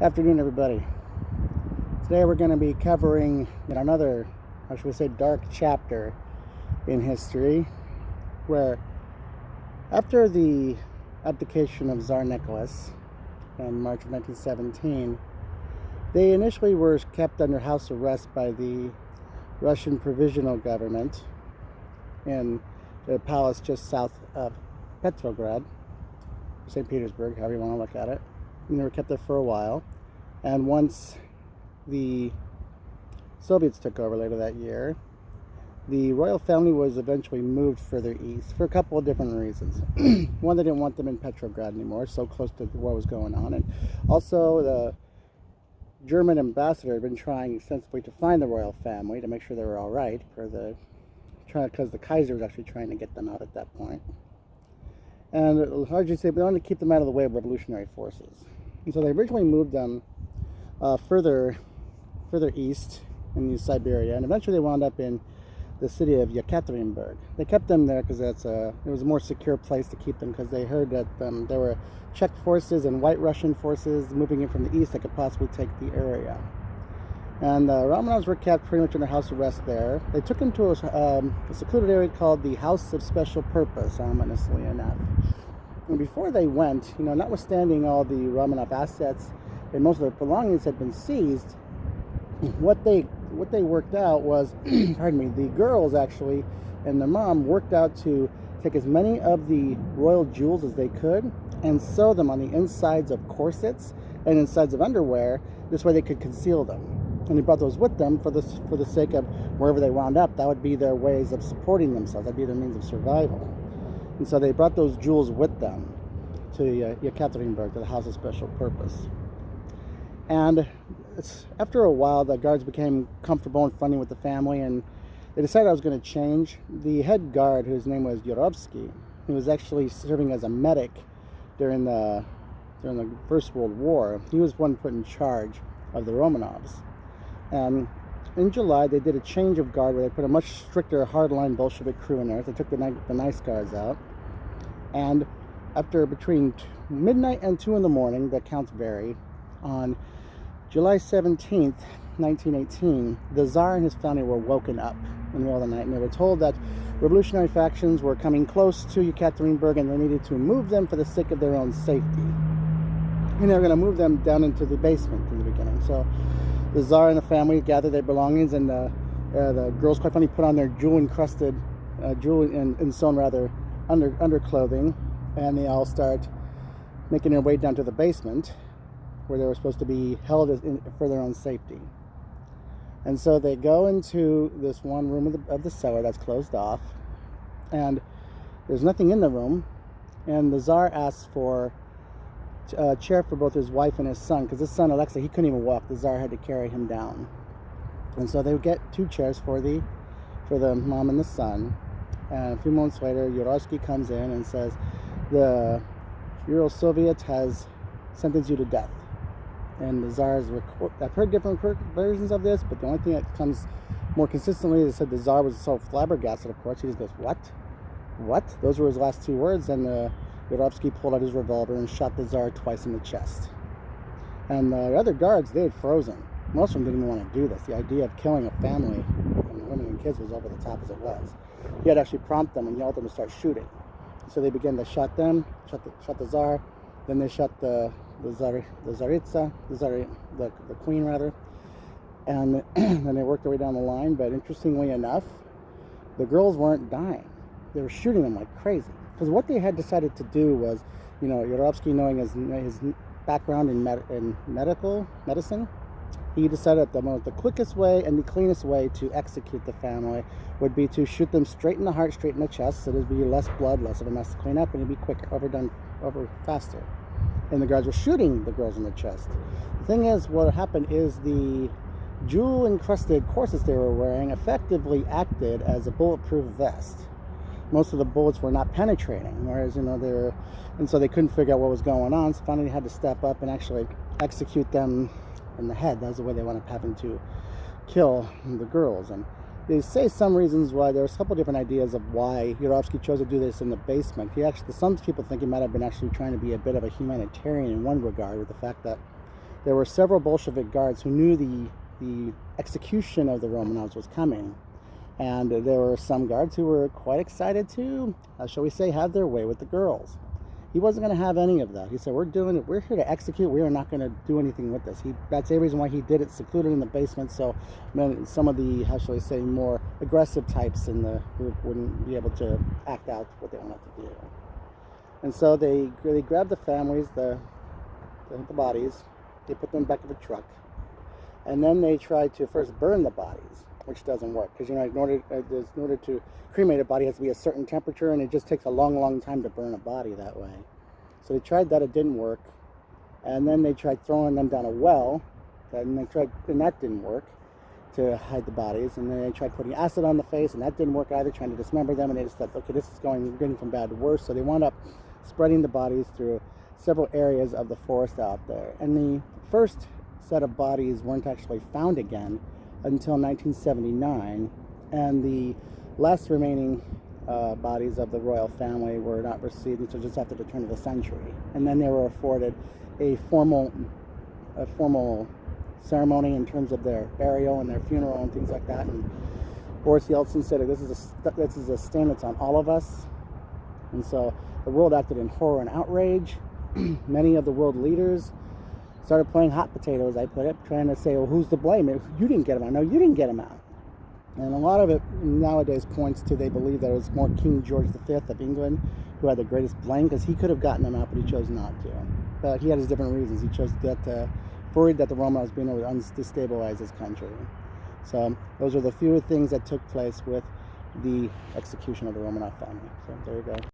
Afternoon, everybody. Today we're going to be covering another, how should we say, dark chapter in history, where after the abdication of Tsar Nicholas in March of 1917, they initially were kept under house arrest by the Russian Provisional Government in the palace just south of Petrograd, St. Petersburg, however you want to look at it. And they were kept there for a while. And once the Soviets took over later that year, the royal family was eventually moved further east for a couple of different reasons. One, they didn't want them in Petrograd anymore, so close to what was going on. And also, the German ambassador had been trying extensively to find the royal family to make sure they were all right, because the Kaiser was actually trying to get them out at that point. And largely say, they wanted to keep them out of the way of revolutionary forces. And so they originally moved them further east in Siberia, and eventually they wound up in the city of Yekaterinburg. They kept them there because it was a more secure place to keep them, because they heard that there were Czech forces and White Russian forces moving in from the east that could possibly take the area. And Romanovs were kept pretty much under house arrest there. They took them to a secluded area called the House of Special Purpose, ominously enough. And before they went, notwithstanding all the Romanov assets and most of their belongings had been seized, what they worked out was, pardon me, the girls actually and their mom worked out to take as many of the royal jewels as they could and sew them on the insides of corsets and insides of underwear. This way they could conceal them. And they brought those with them for the sake of wherever they wound up. That would be their ways of supporting themselves. That'd be their means of survival. And so they brought those jewels with them to Yekaterinburg, to the House of Special Purpose. And after a while, the guards became comfortable and friendly with the family, and they decided I was going to change. The head guard, whose name was Yurovsky, who was actually serving as a medic during the First World War, he was one put in charge of the Romanovs. And in July, they did a change of guard where they put a much stricter, hardline Bolshevik crew in there. They took the nice guards out. And after between midnight and 2 in the morning, the counts vary, on July 17th, 1918, the Tsar and his family were woken up in the middle of the night, and they were told that revolutionary factions were coming close to Yekaterinburg and they needed to move them for the sake of their own safety. And they were going to move them down into the basement in the beginning. So the Tsar and the family gathered their belongings, and the girls, quite funny, put on their jewel-encrusted, sewn underclothing, and they all start making their way down to the basement, where they were supposed to be held for their own safety. And so they go into this one room of the cellar that's closed off, and there's nothing in the room, and the Tsar asks for a chair for both his wife and his son, because his son Alexei, he couldn't even walk. The Tsar had to carry him down. And so they would get 2 chairs for the mom and the son. And a few months later, Yurovsky comes in and says, the Ural Soviet has sentenced you to death. And the Tsar's I've heard different versions of this, but the only thing that comes more consistently is said the Tsar was so flabbergasted, of course. He just goes, What? Those were his last 2 words, and Yurovsky pulled out his revolver and shot the Tsar twice in the chest. And the other guards, they had frozen. Most of them didn't even want to do this. The idea of killing a family, and women and kids, was over the top as it was. He had to actually prompt them and yell at them to start shooting. So they began to shot the Tsar, then they shot the Tsaritsa, the queen rather, and then they worked their way down the line. But interestingly enough, the girls weren't dying. They were shooting them like crazy. Because what they had decided to do was, Yurovsky, knowing his background in medicine, he decided that the quickest way and the cleanest way to execute the family would be to shoot them straight in the heart, straight in the chest, so there'd be less blood, less of a mess to clean up, and it'd be quicker, over faster. And the guards were shooting the girls in the chest. The thing is, what happened is the jewel-encrusted corsets they were wearing effectively acted as a bulletproof vest. Most of the bullets were not penetrating, whereas, and so they couldn't figure out what was going on, so finally they had to step up and actually execute them in the head. That was the way they wound up having to kill the girls. And they say some reasons why. There's a couple different ideas of why Yurovsky chose to do this in the basement. Some people think he might have been actually trying to be a bit of a humanitarian in one regard, with the fact that there were several Bolshevik guards who knew the execution of the Romanovs was coming. And there were some guards who were quite excited to, shall we say, have their way with the girls. He wasn't going to have any of that. He said, we're here to execute. We are not going to do anything with this. That's the reason why he did it secluded in the basement, so some of the, how shall we say, more aggressive types in the group wouldn't be able to act out what they wanted to do. And so they grabbed the families, the bodies, they put them in the back of a truck, and then they tried to first burn the bodies, which doesn't work, because in order to cremate a body, it has to be a certain temperature, and it just takes a long time to burn a body that way. So they tried that, it didn't work. And then they tried throwing them down a well, and that didn't work, to hide the bodies. And then they tried putting acid on the face, and that didn't work either, trying to dismember them. And they just thought, okay, this is getting from bad to worse. So they wound up spreading the bodies through several areas of the forest out there. And the first set of bodies weren't actually found again until 1979, and the last remaining bodies of the royal family were not received until just after the turn of the century. And then they were afforded a formal ceremony in terms of their burial and their funeral and things like that. And Boris Yeltsin said, this is a stain that's on all of us. And so the world acted in horror and outrage. Many of the world leaders started playing hot potatoes, I put it, trying to say, well, who's to blame? You didn't get him out. No, you didn't get him out. And a lot of it nowadays points to they believe that it was more King George V of England who had the greatest blame, because he could have gotten them out, but he chose not to. But he had his different reasons. He chose that, worried that the Romanovs being able to destabilize his country. So those are the few things that took place with the execution of the Romanov family. So there you go.